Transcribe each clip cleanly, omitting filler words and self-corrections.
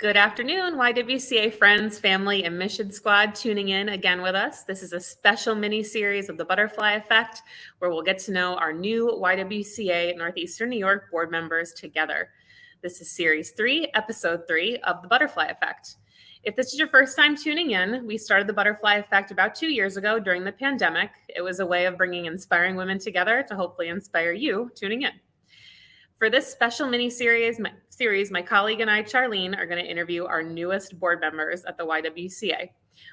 Good afternoon, YWCA friends, family, and mission squad tuning in again with us. This is a special mini-series of the Butterfly Effect, where we'll get to know our new YWCA Northeastern New York board members together. This is Series 3, Episode 3 of the Butterfly Effect. If this is your first time tuning in, we started the Butterfly Effect about 2 years ago during the pandemic. It was a way of bringing inspiring women together to hopefully inspire you tuning in. For this special mini-series, my colleague and I, Charlene, are going to interview our newest board members at the YWCA.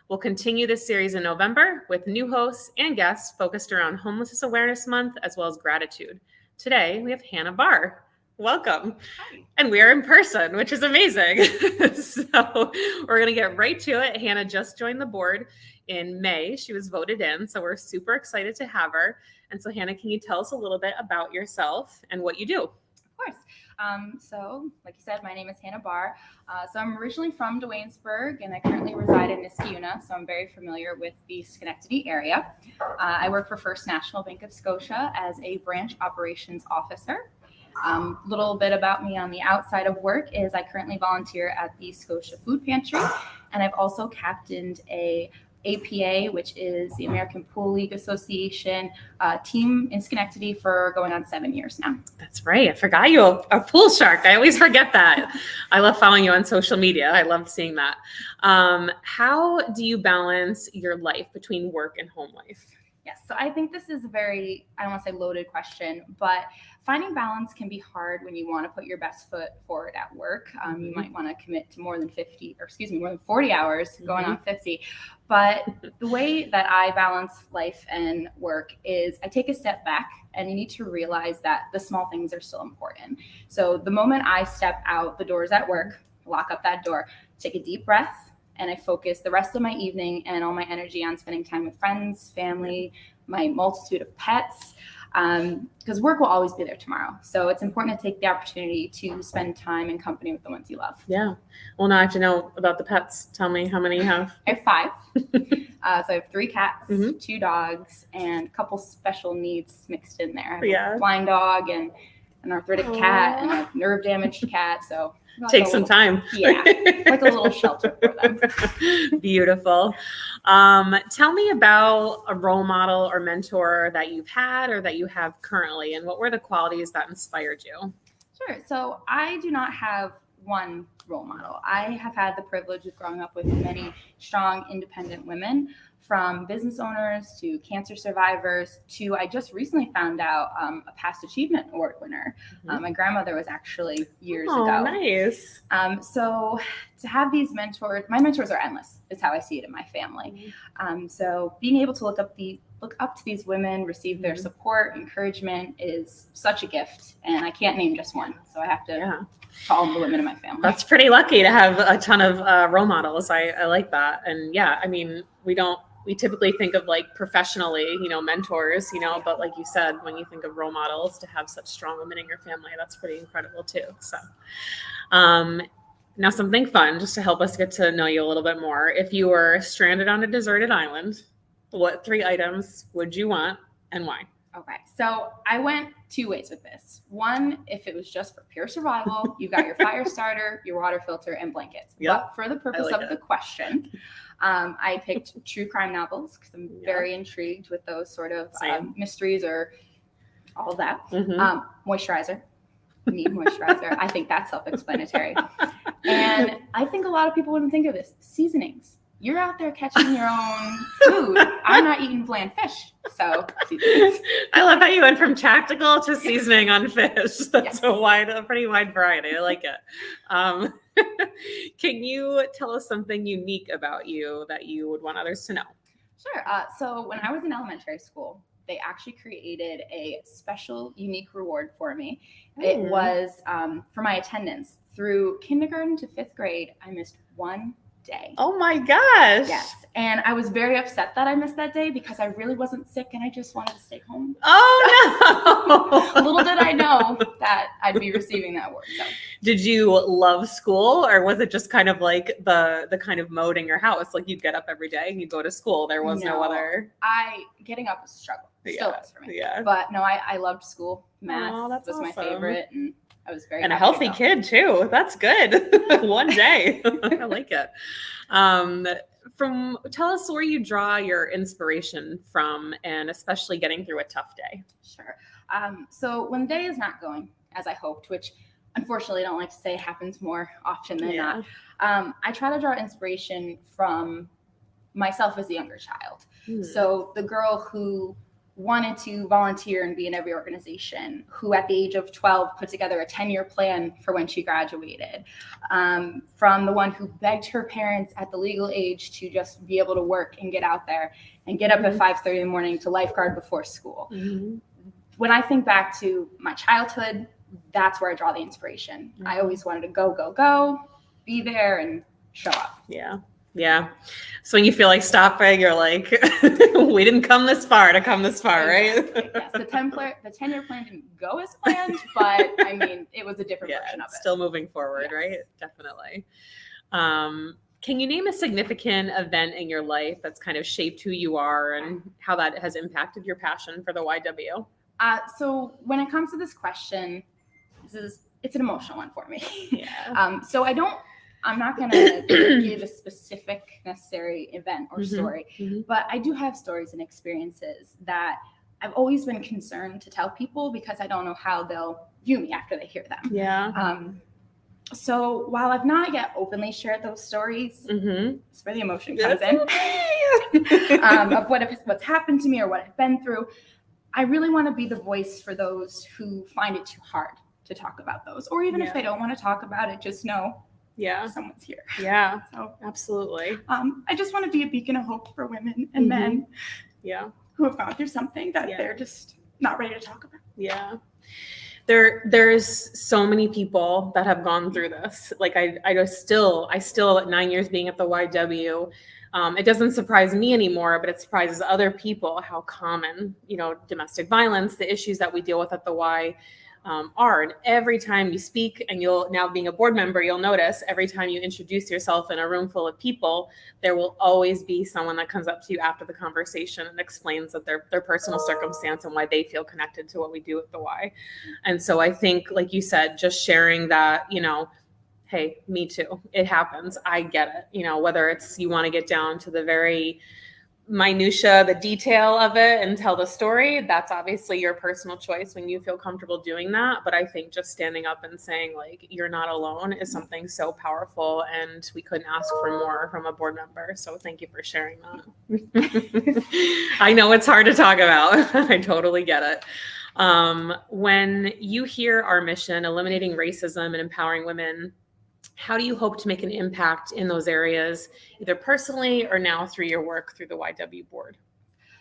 We'll continue this series in November with new hosts and guests focused around Homelessness Awareness Month as well as gratitude. Today, we have Hannah Barr. Welcome. Hi. And we are in person, which is amazing. So we're going to get right to it. Hannah just joined the board in May. She was voted in, so we're super excited to have her. And so, Hannah, can you tell us a little bit about yourself and what you do? Of course. So, like you said, my name is Hannah Barr. So I'm originally from Duanesburg, and I currently reside in Niskayuna, so I'm very familiar with the Schenectady area. I work for First National Bank of Scotia as a branch operations officer. Little bit about me on the outside of work is I currently volunteer at the Scotia Food Pantry, and I've also captained a APA, which is the American Pool League Association team in Schenectady for going on 7 years now. That's right. I forgot you a pool shark. I always forget that. I love following you on social media. I love seeing that. How do you balance your life between work and home life? Yes, so I think this is a very, I don't want to say loaded question, but finding balance can be hard when you want to put your best foot forward at work. You might want to commit to more than 40 hours going on 50. But the way that I balance life and work is I take a step back, and you need to realize that the small things are still important. So the moment I step out the doors at work, lock up that door, take a deep breath, and I focus the rest of my evening and all my energy on spending time with friends, family, my multitude of pets, because work will always be there tomorrow. So it's important to take the opportunity to spend time in company with the ones you love. Yeah. Well, now I have to know about the pets. Tell me how many you have. I have 5. So I have 3 cats, 2 dogs, and a couple special needs mixed in there. I have a blind dog and an arthritic cat and a nerve damaged cat. So take some time. Yeah, like a little shelter for them. Beautiful. Tell me about a role model or mentor that you've had or that you have currently, and what were the qualities that inspired you? Sure. So I do not have one role model. I have had the privilege of growing up with many strong, independent women, from business owners to cancer survivors to, I just recently found out, a past achievement award winner. My grandmother was actually years ago. Oh, nice. So to have these mentors, my mentors are endless, is how I see it in my family. So being able to look up to these women, receive their support, encouragement is such a gift, and I can't name just one. So I have to call the women in my family. That's pretty lucky to have a ton of role models. I like that. And yeah, I mean, we typically think of like professionally, mentors, but like you said, when you think of role models, to have such strong women in your family, that's pretty incredible too. So, now something fun, just to help us get to know you a little bit more. If you were stranded on a deserted island, what 3 items would you want and why? Okay, so I went 2 ways with this. One, if it was just for pure survival, you got your fire starter, your water filter, and blankets. But for the purpose of the question, I picked true crime novels because I'm very intrigued with those sort of mysteries or all of that. Moisturizer. You need moisturizer. I think that's self-explanatory. And I think a lot of people wouldn't think of this. Seasonings. You're out there catching your own food. I'm not eating bland fish, so seasonings. I love how you went from tactical to seasoning on fish. That's a pretty wide variety. I like it. Can you tell us something unique about you that you would want others to know? Sure. So when I was in elementary school, they actually created a special, unique reward for me. It was for my attendance. Through kindergarten to 5th grade, I missed 1 day. Oh my gosh. Yes. And I was very upset that I missed that day because I really wasn't sick and I just wanted to stay home. Oh no. Little did I know that I'd be receiving that award. So. Did you love school, or was it just kind of like the kind of mode in your house? Like you'd get up every day and you go to school. There was no other. Getting up was a struggle. Still is for me. Yeah. But no, I loved school. Math was my favorite, and I was very and a happy healthy kid too. That's good. One day. I like it. Tell us where you draw your inspiration from, and especially getting through a tough day. Sure. So when the day is not going as I hoped, which unfortunately I don't like to say happens more often than not, I try to draw inspiration from myself as a younger child. So the girl who wanted to volunteer and be in every organization, who at the age of 12 put together a 10-year plan for when she graduated, from the one who begged her parents at the legal age to just be able to work and get out there and get up at 5:30 in the morning to lifeguard before school. When I think back to my childhood, that's where I draw the inspiration. I always wanted to go, be there and show up. Yeah. So when you feel like stopping, you're like, we didn't come this far to come this far, Exactly. right? Yes, the 10-year plan didn't go as planned, but I mean, it was a different version of it. Still moving forward, right? Definitely. Can you name a significant event in your life that's kind of shaped who you are and how that has impacted your passion for the YW? So when it comes to this question, it's an emotional one for me. So I'm not going to give a specific necessary event or story, but I do have stories and experiences that I've always been concerned to tell people because I don't know how they'll view me after they hear them. So while I've not yet openly shared those stories, it's where the emotion comes in, of what's happened to me or what I've been through. I really want to be the voice for those who find it too hard to talk about those, or even if they don't want to talk about it, just know someone's here. So absolutely. I just want to be a beacon of hope for women and men who have gone through something that they're just not ready to talk about. There's so many people that have gone through this. Like I still at 9 years being at the YW, it doesn't surprise me anymore, but it surprises other people how common, domestic violence, the issues that we deal with at the Y are. And every time you speak, and you'll now being a board member, you'll notice every time you introduce yourself in a room full of people, there will always be someone that comes up to you after the conversation and explains that their personal circumstance and why they feel connected to what we do at the Y. And so I think, like you said, just sharing that, hey, me too. It happens. I get it. Whether it's you want to get down to the very minutia, the detail of it and tell the story, that's obviously your personal choice when you feel comfortable doing that. But I think just standing up and saying like, you're not alone is something so powerful, and we couldn't ask for more from a board member. So thank you for sharing that. I know it's hard to talk about. I totally get it. When you hear our mission, eliminating racism and empowering women, how do you hope to make an impact in those areas, either personally or now through your work through the YW board?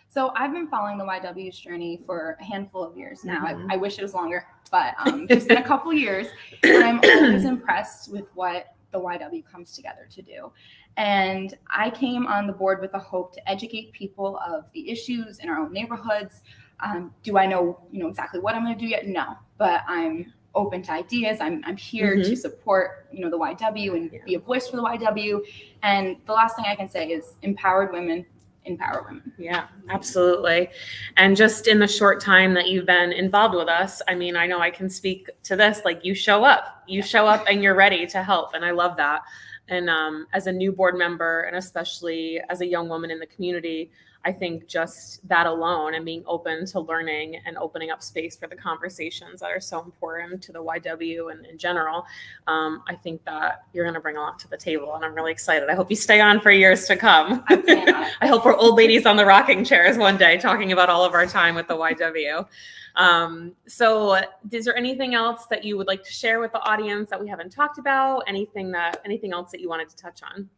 So I've been following the YW's journey for a handful of years now. I wish it was longer, but it's been a couple years. And I'm always impressed with what the YW comes together to do. And I came on the board with a hope to educate people of the issues in our own neighborhoods. Do I know, exactly what I'm going to do yet? No, but I'm open to ideas. I'm here to support, the YW and be a voice for the YW. And the last thing I can say is empowered women empower women. Yeah, absolutely. And just in the short time that you've been involved with us, I mean, I know I can speak to this, like you show up and you're ready to help. And I love that. And as a new board member, and especially as a young woman in the community, I think just that alone and being open to learning and opening up space for the conversations that are so important to the YW and in general, I think that you're going to bring a lot to the table, and I'm really excited. I hope you stay on for years to come. I hope we're old ladies on the rocking chairs one day talking about all of our time with the YW. So is there anything else that you would like to share with the audience that we haven't talked about? Anything else that you wanted to touch on?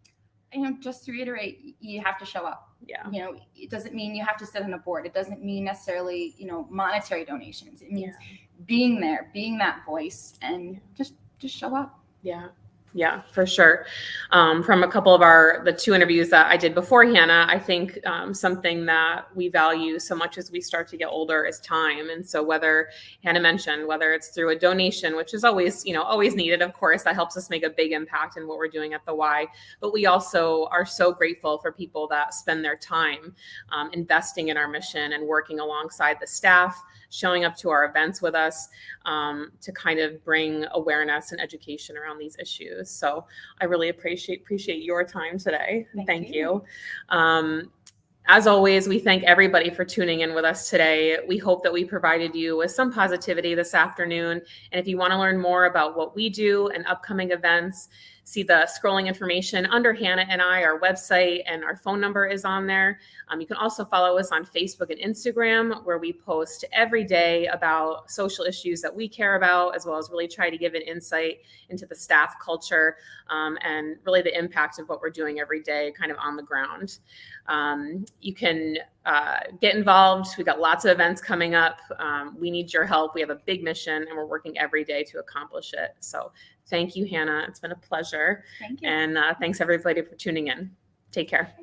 Just to reiterate, you have to show up. Yeah. It doesn't mean you have to sit on a board. It doesn't mean necessarily, monetary donations. It means being there, being that voice, and just show up. Yeah. Yeah, for sure. From a couple of the 2 interviews that I did before Hannah, I think something that we value so much as we start to get older is time. And so whether Hannah mentioned, whether it's through a donation, which is always needed, of course, that helps us make a big impact in what we're doing at the Y. But we also are so grateful for people that spend their time investing in our mission and working alongside the staff showing up to our events with us to kind of bring awareness and education around these issues. So I really appreciate your time today. Thank you. As always, we thank everybody for tuning in with us today. We hope that we provided you with some positivity this afternoon. And if you want to learn more about what we do and upcoming events, see the scrolling information under Hannah and I. Our website and our phone number is on there. You can also follow us on Facebook and Instagram, where we post every day about social issues that we care about, as well as really try to give an insight into the staff culture and really the impact of what we're doing every day kind of on the ground. You can get involved. We've got lots of events coming up. We need your help. We have a big mission and we're working every day to accomplish it. So thank you, Hannah. It's been a pleasure. Thank you. And thanks everybody for tuning in. Take care.